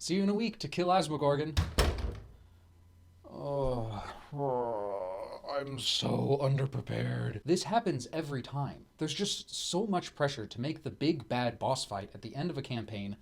See you in a week to kill Asmogorgon. I'm so underprepared. This happens every time. There's just so much pressure to make the big bad boss fight at the end of a campaign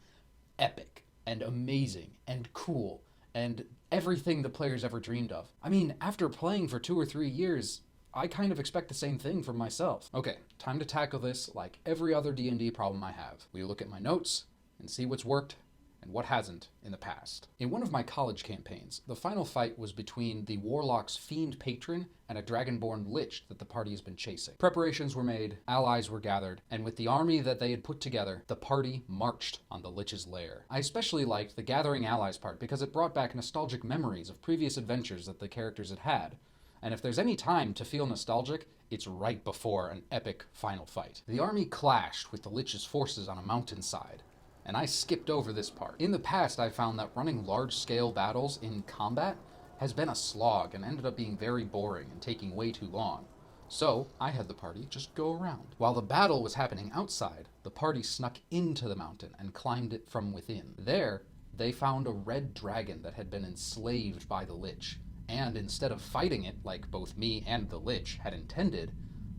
epic and amazing and cool and everything the players ever dreamed of. I mean, after playing for 2 or 3 years, I kind of expect the same thing from myself. Okay, time to tackle this like every other D&D problem I have. We look at my notes and see what's worked and what hasn't in the past. In one of my college campaigns, the final fight was between the Warlock's fiend patron and a dragonborn lich that the party has been chasing. Preparations were made, allies were gathered, and with the army that they had put together, the party marched on the lich's lair. I especially liked the gathering allies part because it brought back nostalgic memories of previous adventures that the characters had had. And if there's any time to feel nostalgic, it's right before an epic final fight. The army clashed with the lich's forces on a mountainside, and I skipped over this part. In the past, I found that running large-scale battles in combat has been a slog and ended up being very boring and taking way too long. So, I had the party just go around. While the battle was happening outside, the party snuck into the mountain and climbed it from within. There, they found a red dragon that had been enslaved by the lich, and instead of fighting it like both me and the lich had intended,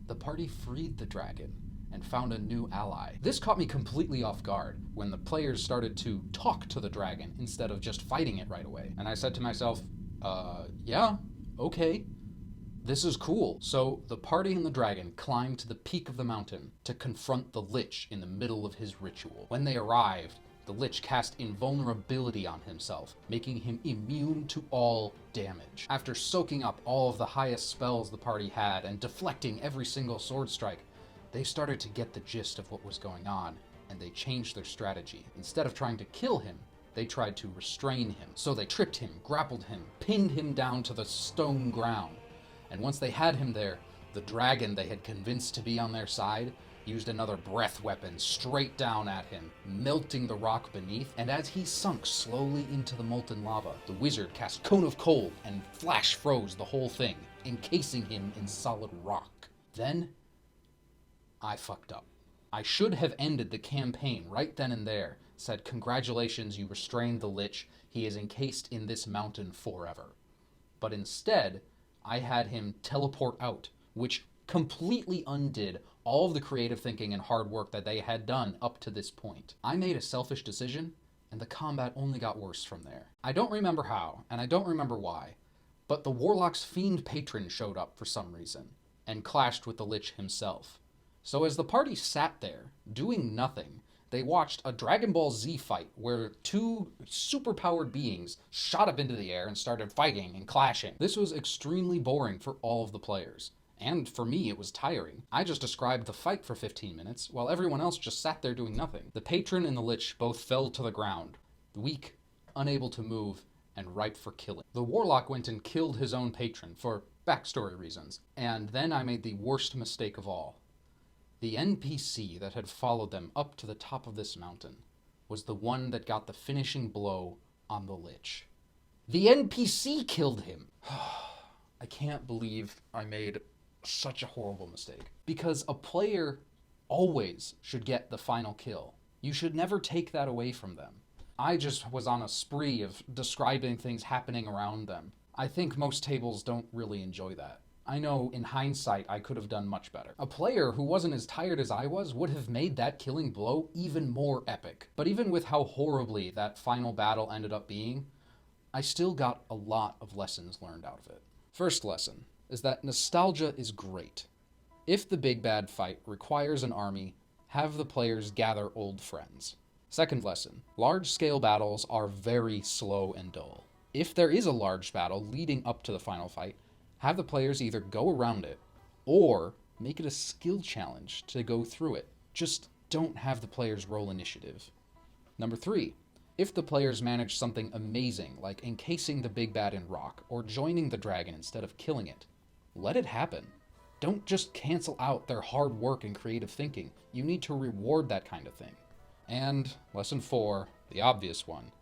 the party freed the dragon and found a new ally. This caught me completely off guard when the players started to talk to the dragon instead of just fighting it right away. And I said to myself, yeah, okay, this is cool. So the party and the dragon climbed to the peak of the mountain to confront the lich in the middle of his ritual. When they arrived, the lich cast invulnerability on himself, making him immune to all damage. After soaking up all of the highest spells the party had and deflecting every single sword strike, they started to get the gist of what was going on, and they changed their strategy. Instead of trying to kill him, they tried to restrain him. So they tripped him, grappled him, pinned him down to the stone ground. And once they had him there, the dragon they had convinced to be on their side used another breath weapon straight down at him, melting the rock beneath, and as he sunk slowly into the molten lava, the wizard cast Cone of Cold and flash froze the whole thing, encasing him in solid rock. Then, I fucked up. I should have ended the campaign right then and there, said, "Congratulations, you restrained the lich. He is encased in this mountain forever." But instead, I had him teleport out, which completely undid all of the creative thinking and hard work that they had done up to this point. I made a selfish decision, and the combat only got worse from there. I don't remember how, and I don't remember why, but the Warlock's fiend patron showed up for some reason, and clashed with the lich himself. So as the party sat there, doing nothing, they watched a Dragon Ball Z fight where two superpowered beings shot up into the air and started fighting and clashing. This was extremely boring for all of the players. And for me, it was tiring. I just described the fight for 15 minutes, while everyone else just sat there doing nothing. The patron and the lich both fell to the ground, weak, unable to move, and ripe for killing. The warlock went and killed his own patron for backstory reasons, and then I made the worst mistake of all. The NPC that had followed them up to the top of this mountain was the one that got the finishing blow on the lich. The NPC killed him! I can't believe I made such a horrible mistake. Because a player always should get the final kill. You should never take that away from them. I just was on a spree of describing things happening around them. I think most tables don't really enjoy that. I know in hindsight I could have done much better. A player who wasn't as tired as I was would have made that killing blow even more epic. But even with how horribly that final battle ended up being, I still got a lot of lessons learned out of it. First lesson is that nostalgia is great. If the big bad fight requires an army, have the players gather old friends. Second lesson, large-scale battles are very slow and dull. If there is a large battle leading up to the final fight, have the players either go around it or make it a skill challenge to go through it. Just don't have the players roll initiative. Number 3, if the players manage something amazing like encasing the big bad in rock or joining the dragon instead of killing it, let it happen. Don't just cancel out their hard work and creative thinking. You need to reward that kind of thing. And lesson 4, the obvious one,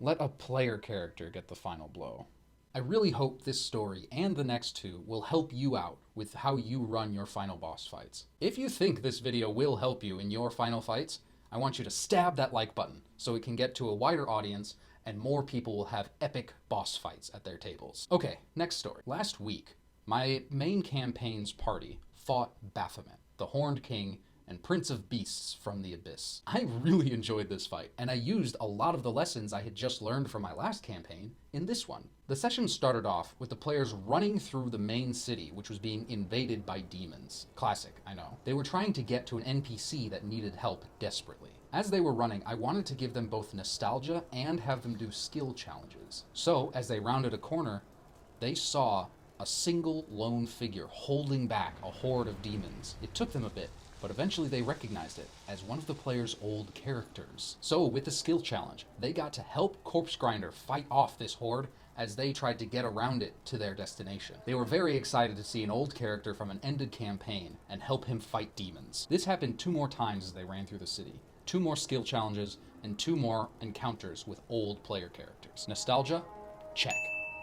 let a player character get the final blow. I really hope this story and the next 2 will help you out with how you run your final boss fights. If you think this video will help you in your final fights, I want you to stab that like button so it can get to a wider audience and more people will have epic boss fights at their tables. Okay, next story. Last week, my main campaign's party fought Baphomet, the Horned King and Prince of Beasts from the Abyss. I really enjoyed this fight, and I used a lot of the lessons I had just learned from my last campaign in this one. The session started off with the players running through the main city, which was being invaded by demons. Classic, I know. They were trying to get to an NPC that needed help desperately. As they were running, I wanted to give them both nostalgia and have them do skill challenges. So, as they rounded a corner, they saw a single lone figure holding back a horde of demons. It took them a bit, but eventually they recognized it as one of the player's old characters. So with the skill challenge, they got to help Corpse Grinder fight off this horde as they tried to get around it to their destination. They were very excited to see an old character from an ended campaign and help him fight demons. This happened 2 more times as they ran through the city. 2 more skill challenges and 2 more encounters with old player characters. Nostalgia? Check.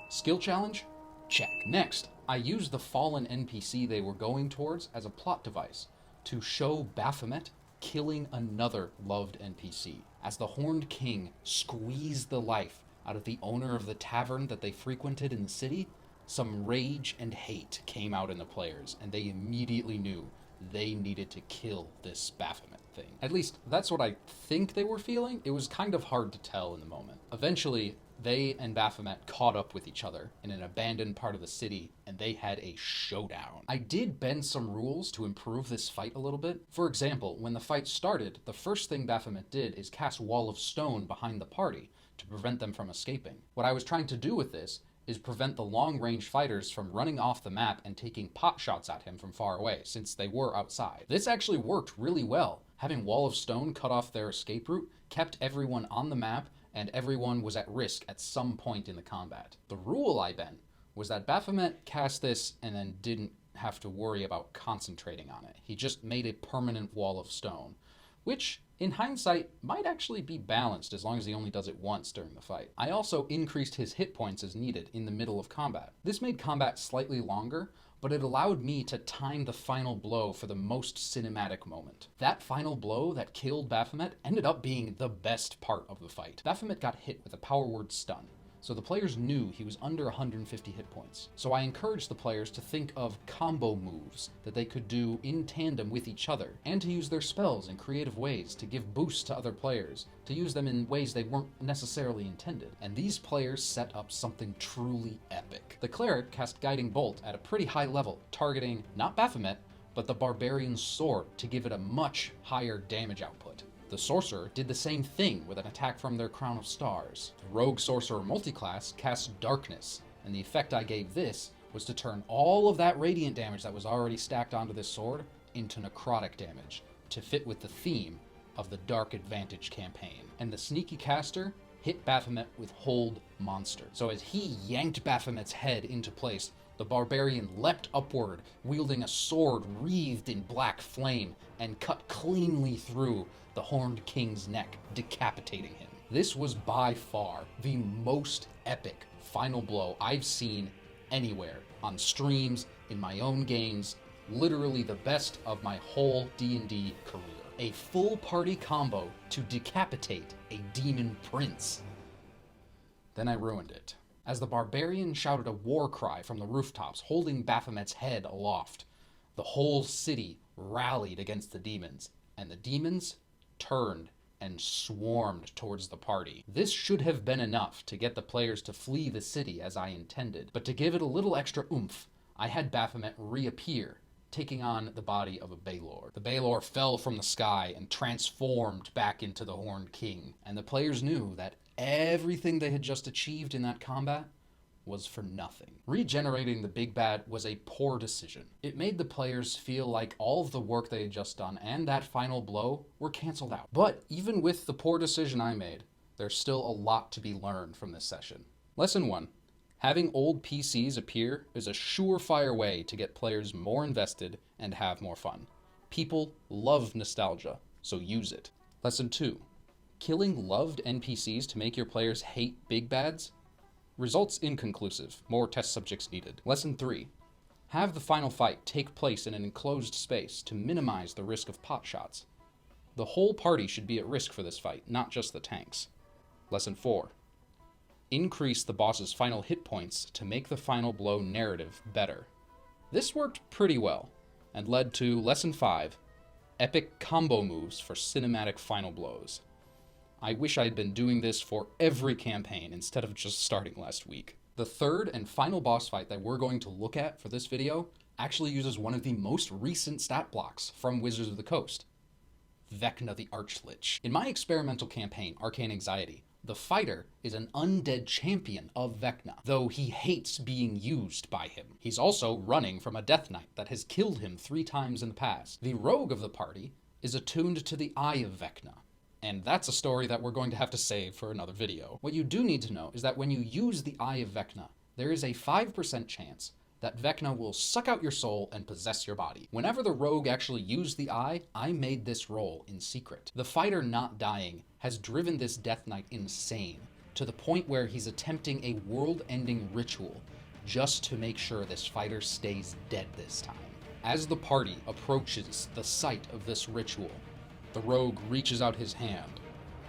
Skill challenge? Check. Next, I used the fallen NPC they were going towards as a plot device to show Baphomet killing another loved NPC. As the Horned King squeezed the life out of the owner of the tavern that they frequented in the city, some rage and hate came out in the players, and they immediately knew they needed to kill this Baphomet thing. At least, that's what I think they were feeling. It was kind of hard to tell in the moment. Eventually, they and Baphomet caught up with each other in an abandoned part of the city, and they had a showdown. I did bend some rules to improve this fight a little bit. For example, when the fight started, the first thing Baphomet did is cast Wall of Stone behind the party to prevent them from escaping. What I was trying to do with this is prevent the long-range fighters from running off the map and taking pot shots at him from far away, since they were outside. This actually worked really well. Having Wall of Stone cut off their escape route kept everyone on the map, and everyone was at risk at some point in the combat. The rule I bent was that Baphomet cast this and then didn't have to worry about concentrating on it. He just made a permanent Wall of Stone, which, in hindsight, might actually be balanced as long as he only does it once during the fight. I also increased his hit points as needed in the middle of combat. This made combat slightly longer, but it allowed me to time the final blow for the most cinematic moment. That final blow that killed Baphomet ended up being the best part of the fight. Baphomet got hit with a power word stun, so the players knew he was under 150 hit points. So I encouraged the players to think of combo moves that they could do in tandem with each other, and to use their spells in creative ways to give boosts to other players, to use them in ways they weren't necessarily intended. And these players set up something truly epic. The cleric cast Guiding Bolt at a pretty high level, targeting not Baphomet, but the barbarian's sword to give it a much higher damage output. The sorcerer did the same thing with an attack from their Crown of Stars. The rogue sorcerer multiclass cast Darkness, and the effect I gave this was to turn all of that radiant damage that was already stacked onto this sword into necrotic damage, to fit with the theme of the Dark Advantage campaign. And the sneaky caster hit Baphomet with Hold Monster. So as he yanked Baphomet's head into place, the barbarian leapt upward, wielding a sword wreathed in black flame, and cut cleanly through the Horned King's neck, decapitating him. This was by far the most epic final blow I've seen anywhere, on streams, in my own games, literally the best of my whole D&D career. A full party combo to decapitate a demon prince. Then I ruined it. As the barbarian shouted a war cry from the rooftops, holding Baphomet's head aloft, the whole city rallied against the demons, and the demons turned and swarmed towards the party. This should have been enough to get the players to flee the city as I intended, but to give it a little extra oomph, I had Baphomet reappear, taking on the body of a Balor. The Balor fell from the sky and transformed back into the Horned King, and the players knew that everything they had just achieved in that combat was for nothing. Regenerating the big bad was a poor decision. It made the players feel like all of the work they had just done and that final blow were canceled out. But even with the poor decision I made, there's still a lot to be learned from this session. Lesson 1. Having old PCs appear is a surefire way to get players more invested and have more fun. People love nostalgia, so use it. Lesson 2. Killing loved NPCs to make your players hate big bads? Results inconclusive. More test subjects needed. Lesson 3. Have the final fight take place in an enclosed space to minimize the risk of pot shots. The whole party should be at risk for this fight, not just the tanks. Lesson 4. Increase the boss's final hit points to make the final blow narrative better. This worked pretty well, and led to Lesson 5, Epic combo moves for cinematic final blows. I wish I had been doing this for every campaign instead of just starting last week. The third and final boss fight that we're going to look at for this video actually uses one of the most recent stat blocks from Wizards of the Coast, Vecna the Archlich. In my experimental campaign, Arcane Anxiety, the fighter is an undead champion of Vecna, though he hates being used by him. He's also running from a Death Knight that has killed him 3 times in the past. The rogue of the party is attuned to the Eye of Vecna, and that's a story that we're going to have to save for another video. What you do need to know is that when you use the Eye of Vecna, there is a 5% chance that Vecna will suck out your soul and possess your body. Whenever the rogue actually used the eye, I made this roll in secret. The fighter not dying has driven this Death Knight insane, to the point where he's attempting a world-ending ritual just to make sure this fighter stays dead this time. As the party approaches the site of this ritual, the rogue reaches out his hand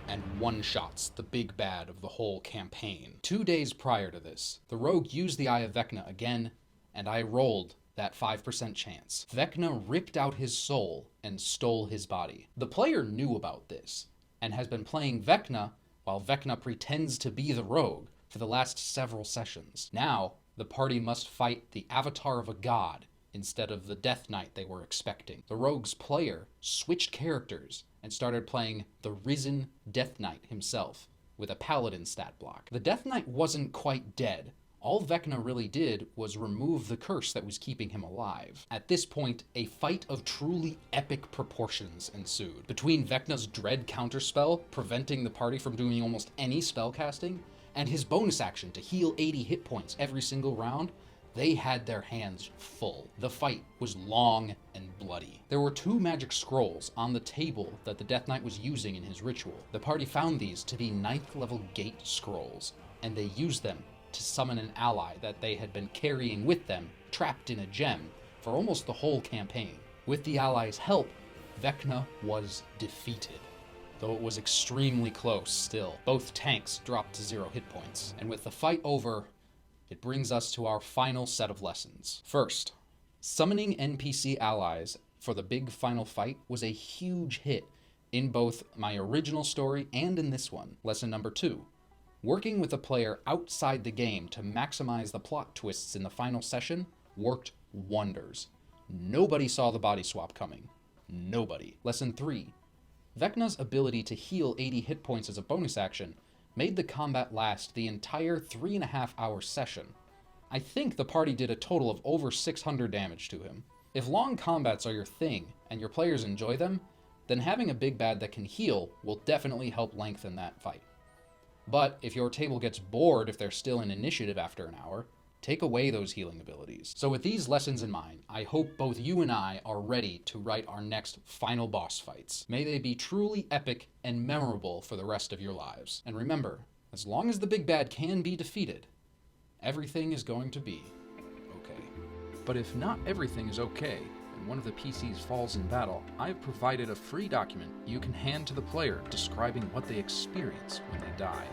and one-shots the big bad of the whole campaign. 2 days prior to this, the rogue used the Eye of Vecna again, and I rolled that 5% chance. Vecna ripped out his soul and stole his body. The player knew about this, and has been playing Vecna while Vecna pretends to be the rogue for the last several sessions. Now, the party must fight the avatar of a god instead of the Death Knight they were expecting. The rogue's player switched characters and started playing the risen Death Knight himself with a paladin stat block. The Death Knight wasn't quite dead. All Vecna really did was remove the curse that was keeping him alive. At this point, a fight of truly epic proportions ensued. Between Vecna's dread counterspell, preventing the party from doing almost any spellcasting, and his bonus action to heal 80 hit points every single round, they had their hands full. The fight was long and bloody. There were 2 magic scrolls on the table that the Death Knight was using in his ritual. The party found these to be 9th level gate scrolls, and they used them to summon an ally that they had been carrying with them, trapped in a gem, for almost the whole campaign. With the ally's help, Vecna was defeated, though it was extremely close still. Both tanks dropped to 0 hit points, and with the fight over, it brings us to our final set of lessons. First, summoning NPC allies for the big final fight was a huge hit in both my original story and in this one. Lesson number 2. Working with a player outside the game to maximize the plot twists in the final session worked wonders. Nobody saw the body swap coming. Nobody. Lesson 3. Vecna's ability to heal 80 hit points as a bonus action made the combat last the entire 3.5-hour session. I think the party did a total of over 600 damage to him. If long combats are your thing and your players enjoy them, then having a big bad that can heal will definitely help lengthen that fight. But if your table gets bored if they're still in initiative after an hour, take away those healing abilities. So with these lessons in mind, I hope both you and I are ready to write our next final boss fights. May they be truly epic and memorable for the rest of your lives. And remember, as long as the big bad can be defeated, everything is going to be okay. But if not everything is okay, and one of the PCs falls in battle, I've provided a free document you can hand to the player describing what they experience when they die.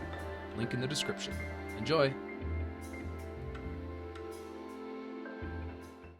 Link in the description. Enjoy!